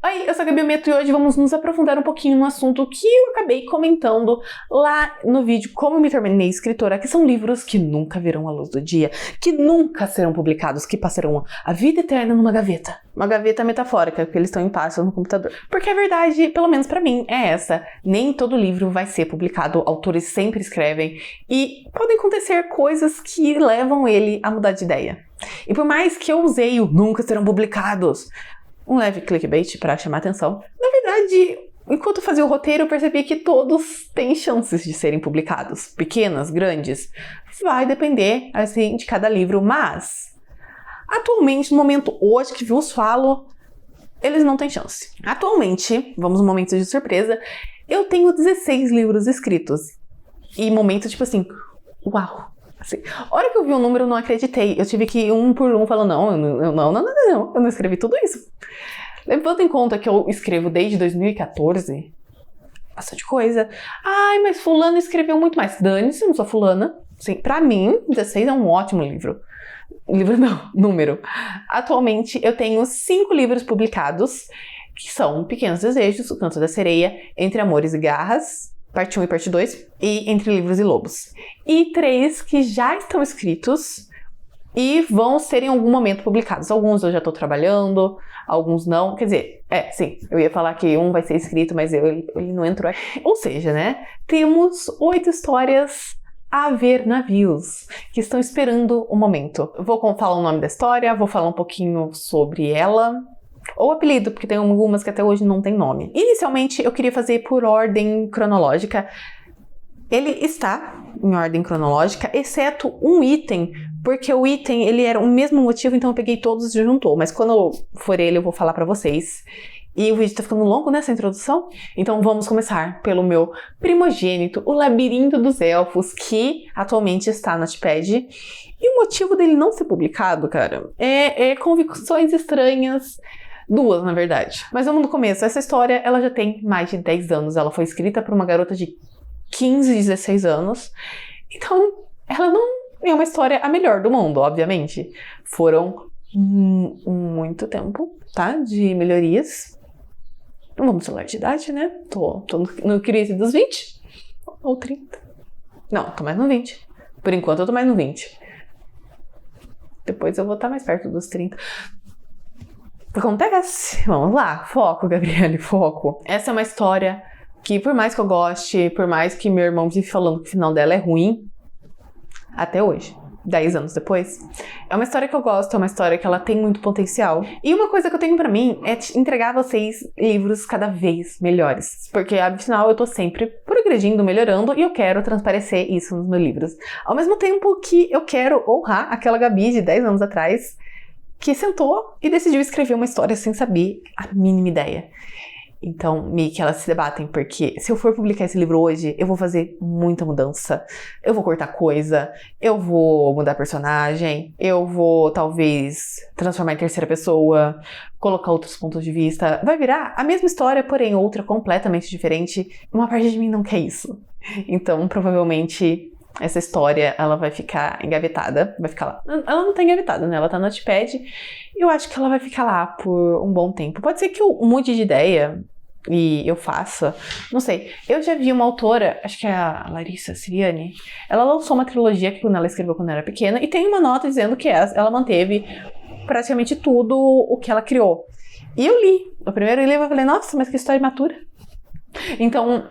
Oi, eu sou a Gabi Meto e hoje vamos nos aprofundar um pouquinho no assunto que eu acabei comentando lá no vídeo Como Me Tornei Escritora, que são livros que nunca verão a luz do dia, que nunca serão publicados, que passarão a vida eterna numa gaveta. Uma gaveta metafórica, porque eles estão em pastas no computador. Porque a verdade, pelo menos pra mim, é essa. Nem todo livro vai ser publicado, autores sempre escrevem e podem acontecer coisas que levam ele a mudar de ideia. E por mais que eu usei o nunca serão publicados, um leve clickbait para chamar atenção, na verdade, enquanto eu fazia o roteiro, eu percebi que todos têm chances de serem publicados. Pequenas, grandes, vai depender, assim, de cada livro, mas atualmente, no momento hoje que vos falo, eles não têm chance. Atualmente, vamos no momento de surpresa, eu tenho 16 livros escritos. E momento tipo assim, uau! Assim, a hora que eu vi o número, eu não acreditei. Eu tive que ir um por um falando, eu não escrevi tudo isso. Levando em conta que eu escrevo desde 2014, bastante coisa. Ai, mas fulano escreveu muito mais. Dane-se, eu não sou fulana. Assim, pra mim, 16 é um ótimo livro. Livro não, número. Atualmente, eu tenho 5 livros publicados, que são Pequenos Desejos, O Canto da Sereia, Entre Amores e Garras, parte 1 e parte 2, e Entre Livros e Lobos. E 3 que já estão escritos e vão ser em algum momento publicados. Alguns eu já estou trabalhando, alguns não. Quer dizer, sim, eu ia falar que um vai ser escrito, mas ele não entrou aqui. Ou seja, né, temos 8 histórias a ver navios, que estão esperando o momento. Eu vou falar o nome da história, vou falar um pouquinho sobre ela, ou apelido, porque tem algumas que até hoje não tem nome. Inicialmente, eu queria fazer por ordem cronológica. Ele está em ordem cronológica, exceto um item, porque o item, ele era o mesmo motivo, então eu peguei todos e juntou. Mas quando for ele, eu vou falar pra vocês. E o vídeo tá ficando longo nessa introdução, então vamos começar pelo meu primogênito, O Labirinto dos Elfos, que atualmente está no Wattpad. E o motivo dele não ser publicado, cara, é convicções estranhas. 2, na verdade. Mas vamos do começo. Essa história, ela já tem mais de 10 anos. Ela foi escrita por uma garota de 15, 16 anos. Então, ela não é uma história a melhor do mundo, obviamente. Foram muito tempo, tá? De melhorias. Não vamos falar de idade, né? Tô no crise dos 20 ou 30. Não, tô mais no 20. Por enquanto, eu tô mais no 20. Depois eu vou estar mais perto dos 30. Acontece. Vamos lá. Foco, Gabriele, foco. Essa é uma história que, por mais que eu goste, por mais que meu irmão vive falando que o final dela é ruim, até hoje, 10 anos depois, é uma história que eu gosto, é uma história que ela tem muito potencial. E uma coisa que eu tenho pra mim é entregar a vocês livros cada vez melhores. Porque, afinal, eu tô sempre progredindo, melhorando, e eu quero transparecer isso nos meus livros. Ao mesmo tempo que eu quero honrar aquela Gabi de 10 anos atrás, que sentou e decidiu escrever uma história sem saber a mínima ideia. Então, meio que elas se debatem, porque se eu for publicar esse livro hoje, eu vou fazer muita mudança. Eu vou cortar coisa, eu vou mudar personagem, eu vou, talvez, transformar em terceira pessoa, colocar outros pontos de vista. Vai virar a mesma história, porém outra completamente diferente. Uma parte de mim não quer isso. Então, provavelmente, essa história, ela vai ficar engavetada, vai ficar lá. Ela não tá engavetada, né? Ela tá no Wattpad. E eu acho que ela vai ficar lá por um bom tempo. Pode ser que eu mude de ideia e eu faça, não sei. Eu já vi uma autora, acho que é a Larissa Siriani, ela lançou uma trilogia que ela escreveu quando era pequena e tem uma nota dizendo que ela manteve praticamente tudo o que ela criou. E eu li. O primeiro livro eu falei, nossa, mas que história imatura. Então,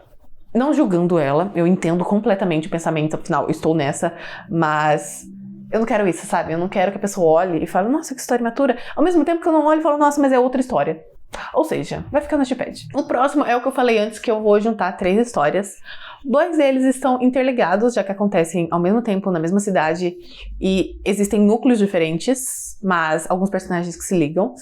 não julgando ela, eu entendo completamente o pensamento, afinal, eu estou nessa, mas eu não quero isso, sabe? Eu não quero que a pessoa olhe e fale, nossa, que história imatura. Ao mesmo tempo que eu não olho e falo, nossa, mas é outra história. Ou seja, vai ficar no Wattpad. O próximo é o que eu falei antes, que eu vou juntar 3 histórias. 2 deles estão interligados, já que acontecem ao mesmo tempo, na mesma cidade, e existem núcleos diferentes, mas alguns personagens que se ligam.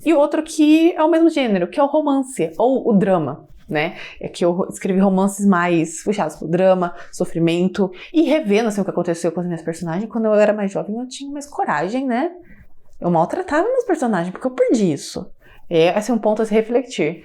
E outro que é o mesmo gênero, que é o romance, ou o drama. Né? É que eu escrevi romances mais puxados pro drama, sofrimento, e revendo assim, o que aconteceu com as minhas personagens. Quando eu era mais jovem, eu tinha mais coragem, né? Eu maltratava meus personagens, porque eu perdi isso. Esse é um ponto a se refletir.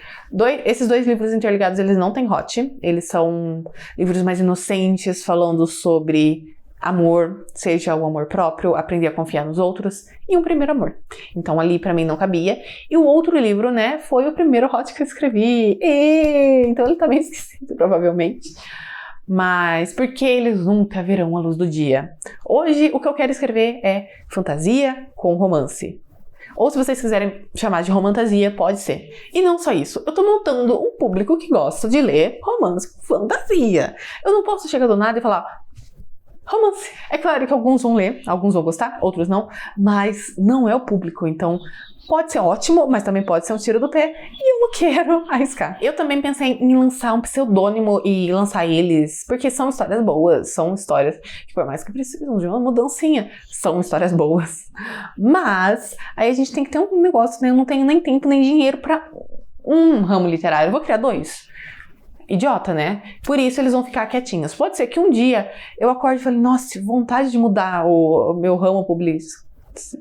Esses 2 livros interligados, eles não têm hot. Eles são livros mais inocentes, falando sobre amor, seja o amor próprio, aprender a confiar nos outros e um primeiro amor. Então ali pra mim não cabia. E o outro livro, né, foi o primeiro hot que eu escrevi. Então ele tá bem esquecido, provavelmente. Mas porque eles nunca verão a luz do dia. Hoje o que eu quero escrever é fantasia com romance. Ou se vocês quiserem chamar de romantasia, pode ser. E não só isso, eu tô montando um público que gosta de ler romance com fantasia. Eu não posso chegar do nada e falar romance. É claro que alguns vão ler, alguns vão gostar, outros não, mas não é o público, então pode ser ótimo, mas também pode ser um tiro do pé e eu não quero arriscar. Eu também pensei em lançar um pseudônimo e lançar eles, porque são histórias boas, são histórias que por mais que precisam de uma mudancinha, são histórias boas. Mas aí a gente tem que ter um negócio, né? Eu não tenho nem tempo nem dinheiro pra um ramo literário, eu vou criar 2. Idiota, né? Por isso eles vão ficar quietinhos. Pode ser que um dia eu acorde e fale, nossa, vontade de mudar o meu ramo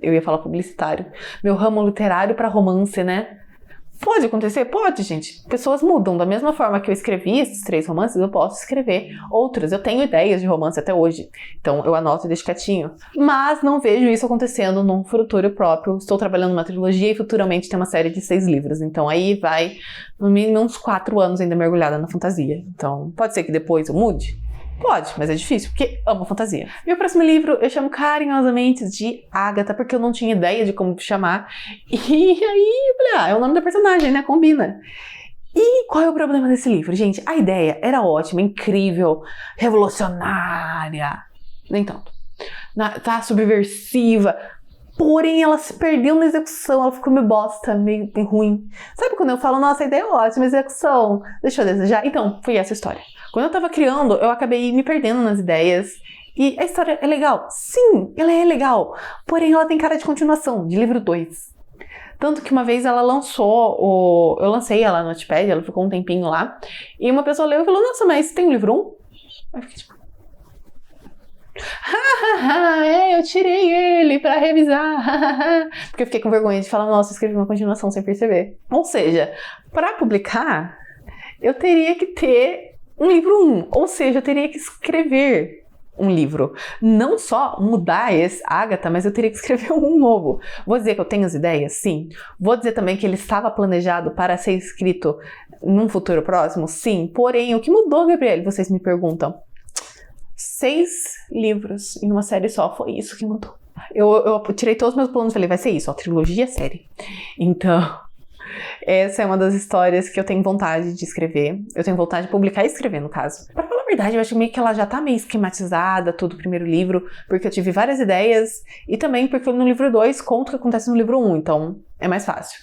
eu ia falar publicitário, meu ramo literário para romance, né? Pode acontecer? Pode, gente. Pessoas mudam. Da mesma forma que eu escrevi esses 3 romances, eu posso escrever outros. Eu tenho ideias de romance até hoje. Então eu anoto e deixo quietinho. Mas não vejo isso acontecendo num futuro próprio. Estou trabalhando numa trilogia e futuramente tem uma série de 6 livros. Então aí vai, no mínimo, uns 4 anos ainda mergulhada na fantasia. Então pode ser que depois eu mude? Pode, mas é difícil, porque amo fantasia. Meu próximo livro eu chamo carinhosamente de Agatha, porque eu não tinha ideia de como chamar. E aí eu falei, é o nome da personagem, né? Combina. E qual é o problema desse livro? Gente, a ideia era ótima, incrível, revolucionária. Nem tanto. Tá subversiva. Porém, ela se perdeu na execução, ela ficou meio bosta, meio ruim. Sabe quando eu falo, nossa, a ideia é ótima, a execução deixou a desejar? Então, foi essa história. Quando eu tava criando, eu acabei me perdendo nas ideias. E a história é legal? Sim, ela é legal. Porém, ela tem cara de continuação, de livro 2. Tanto que uma vez ela lançou, eu lancei ela no Wattpad, ela ficou um tempinho lá. E uma pessoa leu e falou, nossa, mas tem o livro 1? Aí eu fiquei tipo... eu tirei ele pra revisar. Porque eu fiquei com vergonha de falar, nossa, eu escrevi uma continuação sem perceber. Ou seja, pra publicar, eu teria que ter um livro 1. Ou seja, eu teria que escrever um livro. Não só mudar esse Agatha, mas eu teria que escrever um novo. Vou dizer que eu tenho as ideias? Sim. Vou dizer também que ele estava planejado para ser escrito num futuro próximo? Sim. Porém, o que mudou, Gabriele? Vocês me perguntam. 6 livros em uma série só, foi isso que mudou. Eu tirei todos os meus planos e falei, vai ser isso, trilogia, série. Então, essa é uma das histórias que eu tenho vontade de escrever. Eu tenho vontade de publicar e escrever, no caso. Pra falar a verdade, eu acho meio que ela já tá meio esquematizada, todo o primeiro livro, porque eu tive várias ideias, e também porque no livro 2 conta o que acontece no livro 1, então é mais fácil.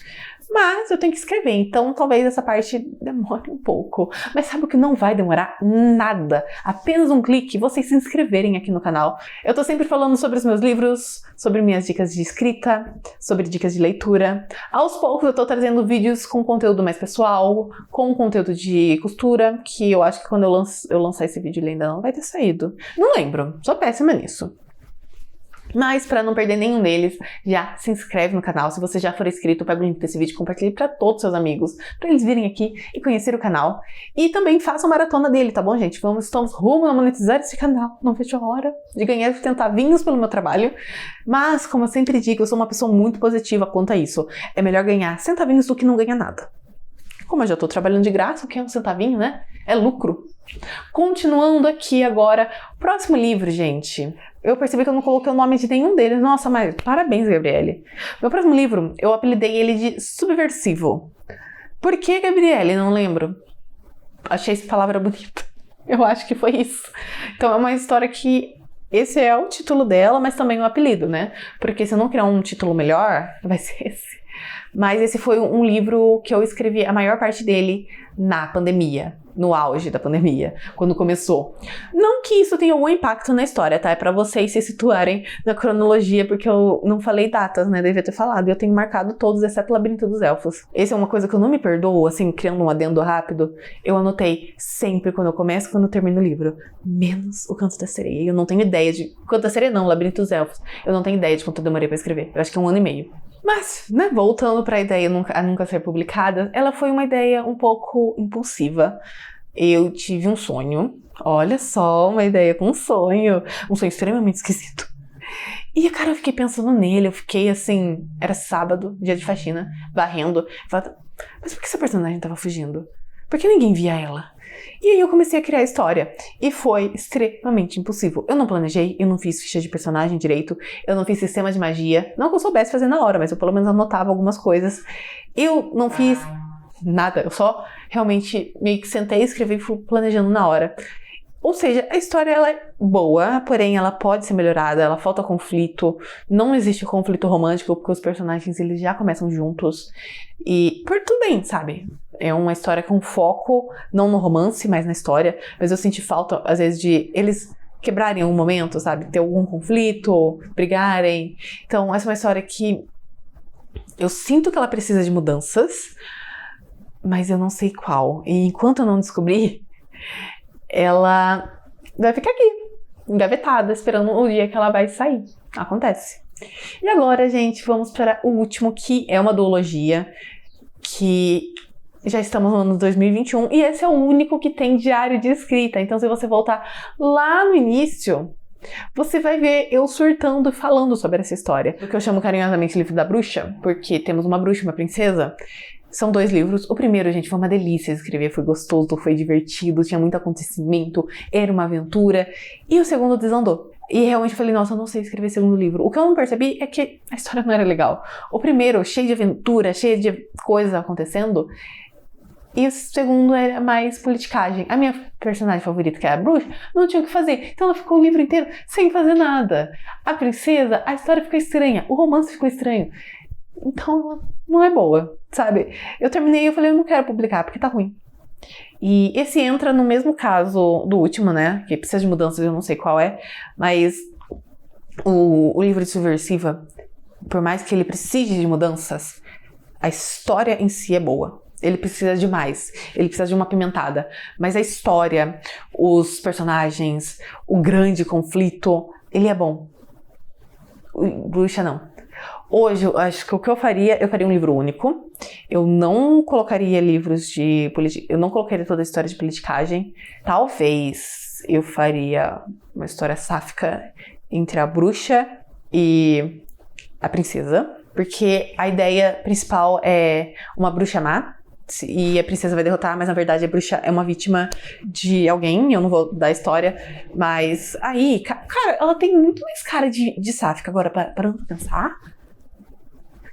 Mas eu tenho que escrever, então talvez essa parte demore um pouco. Mas sabe o que não vai demorar? Nada. Apenas um clique, vocês se inscreverem aqui no canal. Eu tô sempre falando sobre os meus livros, sobre minhas dicas de escrita, sobre dicas de leitura. Aos poucos eu tô trazendo vídeos com conteúdo mais pessoal, com conteúdo de costura, que eu acho que quando eu lançar esse vídeo ele ainda não vai ter saído. Não lembro, sou péssima nisso. Mas para não perder nenhum deles, já se inscreve no canal. Se você já for inscrito, pega o link desse vídeo e compartilhe para todos os seus amigos, para eles virem aqui e conhecer o canal. E também faça uma maratona dele, tá bom, gente? Estamos rumo a monetizar esse canal. Não vejo a hora de ganhar centavinhos pelo meu trabalho. Mas, como eu sempre digo, eu sou uma pessoa muito positiva quanto a isso. É melhor ganhar centavinhos do que não ganhar nada. Como eu já tô trabalhando de graça, o que é um centavinho, né? É lucro. Continuando aqui agora, próximo livro, gente. Eu percebi que eu não coloquei o nome de nenhum deles. Nossa, mas parabéns, Gabriele. Meu próximo livro, eu apelidei ele de Subversivo. Por que, Gabriele? Não lembro. Achei essa palavra bonita. Eu acho que foi isso. Então é uma história que... Esse é o título dela, mas também o apelido, né? Porque se eu não criar um título melhor, vai ser esse. Mas esse foi um livro que eu escrevi a maior parte dele na pandemia, no auge da pandemia, quando começou. Não que isso tenha algum impacto na história, tá? É pra vocês se situarem na cronologia, porque eu não falei datas, né? Devia ter falado. Eu tenho marcado todos, exceto o Labirinto dos Elfos. Essa é uma coisa que eu não me perdoo, assim, criando um adendo rápido. Eu anotei sempre quando eu começo e quando eu termino o livro. Menos o Canto da Sereia. Eu não tenho ideia de... Canto da Sereia não, Labirinto dos Elfos. Eu não tenho ideia de quanto eu demorei pra escrever. Eu acho que é 1 ano e meio. Mas, né, voltando pra ideia a nunca ser publicada, ela foi uma ideia um pouco impulsiva. eu tive um sonho. Olha só, uma ideia com um sonho extremamente esquisito. E, cara, eu fiquei pensando nele, eu fiquei assim, era sábado, dia de faxina, varrendo. Falei, mas por que essa personagem tava fugindo? Por que ninguém via ela? E aí eu comecei a criar a história. E foi extremamente impossível. Eu não planejei, eu não fiz ficha de personagem direito, eu não fiz sistema de magia. Não que eu soubesse fazer na hora, mas eu pelo menos anotava algumas coisas. Eu não fiz nada, eu só realmente meio que sentei, escrevi e fui planejando na hora. Ou seja, a história ela é boa, porém ela pode ser melhorada, ela falta conflito, não existe conflito romântico porque os personagens eles já começam juntos e por tudo bem, sabe? É uma história com foco não no romance, mas na história, mas eu senti falta às vezes de eles quebrarem algum momento, sabe? Ter algum conflito, brigarem. Então essa é uma história que eu sinto que ela precisa de mudanças, mas eu não sei qual. E enquanto eu não descobrir, ela vai ficar aqui, engavetada, esperando o dia que ela vai sair. Acontece. E agora, gente, vamos para o último, que é uma duologia, que já estamos no ano 2021, e esse é o único que tem diário de escrita. Então, se você voltar lá no início, você vai ver eu surtando e falando sobre essa história. O que eu chamo carinhosamente livro da bruxa, porque temos uma bruxa e uma princesa. São 2 livros. O primeiro, gente, foi uma delícia escrever, foi gostoso, foi divertido, tinha muito acontecimento, era uma aventura. E o segundo desandou. E realmente falei, nossa, eu não sei escrever segundo livro. O que eu não percebi é que a história não era legal. O primeiro, cheio de aventura, cheio de coisas acontecendo. E o segundo era mais politicagem. A minha personagem favorita, que é a bruxa, não tinha o que fazer. Então ela ficou o livro inteiro sem fazer nada. A princesa, a história ficou estranha, o romance ficou estranho. Então, não é boa, sabe? Eu terminei e eu falei, eu não quero publicar, porque tá ruim. E esse entra no mesmo caso do último, né? Que precisa de mudanças, eu não sei qual é. Mas o livro de Subversiva, por mais que ele precise de mudanças, a história em si é boa. Ele precisa de mais. Ele precisa de uma pimentada. Mas a história, os personagens, o grande conflito, ele é bom. Bruxa não. Hoje, eu acho que o que eu faria um livro único. Eu não colocaria livros de eu não colocaria toda a história de politicagem. Talvez eu faria uma história sáfica entre a bruxa e a princesa. Porque a ideia principal é uma bruxa má. E a princesa vai derrotar, mas na verdade a bruxa é uma vítima de alguém. Eu não vou dar a história. Mas aí, cara, ela tem muito mais cara de sáfica. Agora, parando pra pensar...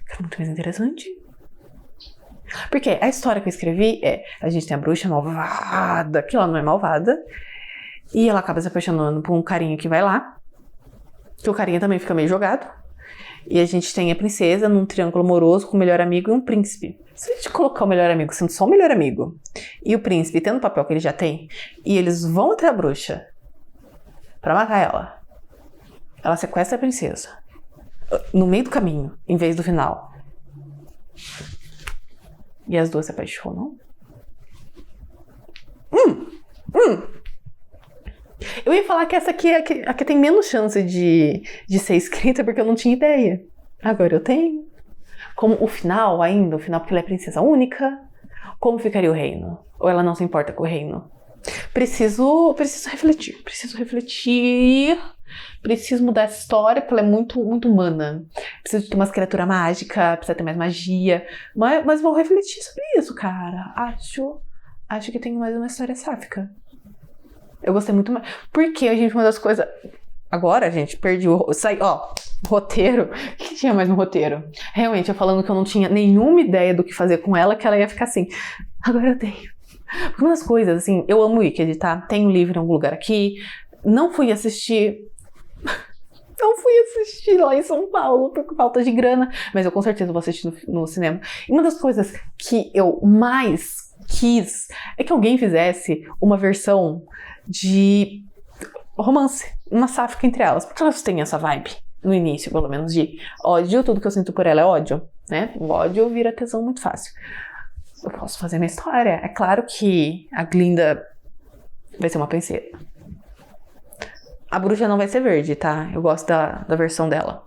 Fica muito mais interessante. Porque a história que eu escrevi é... A gente tem a bruxa malvada, que ela não é malvada. E ela acaba se apaixonando por um carinha que vai lá. Que o carinha também fica meio jogado. E a gente tem a princesa num triângulo amoroso com o melhor amigo e um príncipe. Se a gente colocar o melhor amigo sendo só o melhor amigo, e o príncipe tendo o papel que ele já tem, e eles vão até a bruxa pra matar ela, ela sequestra a princesa no meio do caminho, em vez do final. E as duas se apaixonam. Eu ia falar que essa aqui é a que tem menos chance de ser escrita, porque eu não tinha ideia. Agora eu tenho. Como o final ainda, o final porque ela é princesa única. Como ficaria o reino? Ou ela não se importa com o reino? Preciso refletir. Preciso mudar essa história, porque ela é muito, muito humana. Preciso ter umas criaturas mágicas, precisa ter mais magia. Mas vou refletir sobre isso, cara. Acho que tem mais uma história sáfica. Eu gostei muito mais. Porque, gente, uma das coisas... Agora, gente, perdi o... roteiro. O que tinha mais no roteiro? Realmente, eu falando que eu não tinha nenhuma ideia do que fazer com ela, que ela ia ficar assim. Agora eu tenho. Porque uma das coisas, assim, eu amo Wicked, tá? Tenho livro em algum lugar aqui. Não fui assistir lá em São Paulo por falta de grana, mas eu com certeza vou assistir no cinema. E uma das coisas que eu mais quis é que alguém fizesse uma versão de romance, uma sáfica entre elas, porque elas têm essa vibe, no início pelo menos, de ódio, tudo que eu sinto por ela é ódio, né? O ódio vira tesão muito fácil. Eu posso fazer minha história. É claro que a Glinda vai ser uma princesa. A bruxa não vai ser verde, tá? Eu gosto da versão dela.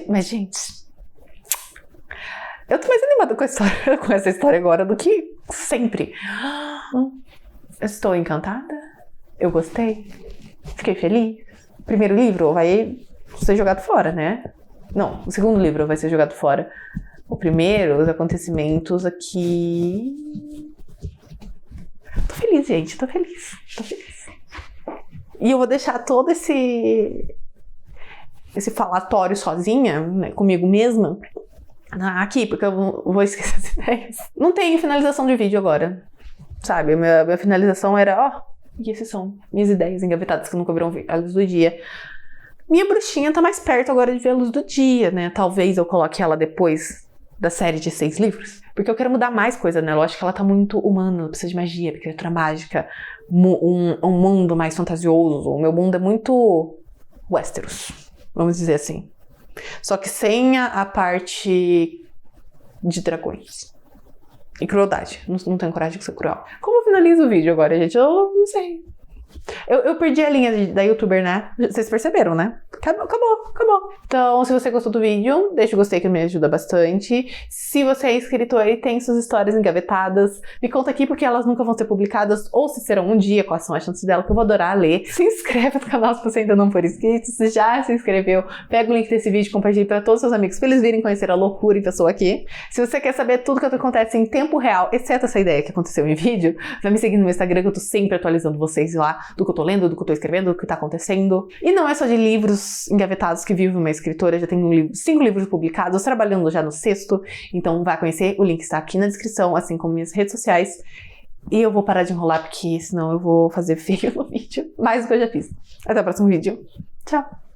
Mas, gente... Eu tô mais animada com a história, com essa história agora do que sempre. Estou encantada. Eu gostei. Fiquei feliz. O primeiro livro vai ser jogado fora, né? Não, o segundo livro vai ser jogado fora. O primeiro, os acontecimentos aqui... Tô feliz, gente. Tô feliz. E eu vou deixar todo esse falatório sozinha, né, comigo mesma, aqui, porque eu vou esquecer as ideias. Não tem finalização de vídeo agora, sabe? Minha finalização era, e esses são minhas ideias engavetadas que nunca viram a luz do dia. Minha bruxinha tá mais perto agora de ver a luz do dia, né? Talvez eu coloque ela depois da série de 6 livros, porque eu quero mudar mais coisa nela. Eu acho que ela tá muito humana, ela precisa de magia, criatura mágica, um mundo mais fantasioso. O meu mundo é muito Westeros, vamos dizer assim. Só que sem a parte de dragões e crueldade. Não tenho coragem de ser cruel. Como eu finalizo o vídeo agora, gente? Eu não sei. Eu perdi a linha da youtuber, né? Vocês perceberam, né? Acabou. Então, se você gostou do vídeo, deixa o gostei que me ajuda bastante. Se você é inscritor e tem suas histórias engavetadas, me conta aqui porque elas nunca vão ser publicadas, ou se serão um dia, quais são as chances dela, que eu vou adorar ler. Se inscreve no canal se você ainda não for inscrito. Se já se inscreveu, pega o link desse vídeo e compartilhe para todos os seus amigos, pra eles virem conhecer a loucura em pessoa aqui. Se você quer saber tudo que acontece em tempo real, exceto essa ideia que aconteceu em vídeo, vai me seguir no meu Instagram, que eu tô sempre atualizando vocês lá do que eu tô lendo, do que eu tô escrevendo, do que tá acontecendo. E não é só de livros engavetados que vive uma escritora, já tenho 5 livros publicados, trabalhando já no 6º, então vai conhecer, o link está aqui na descrição, assim como minhas redes sociais. E eu vou parar de enrolar, porque senão eu vou fazer feio no vídeo, mais do que eu já fiz. Até o próximo vídeo. Tchau!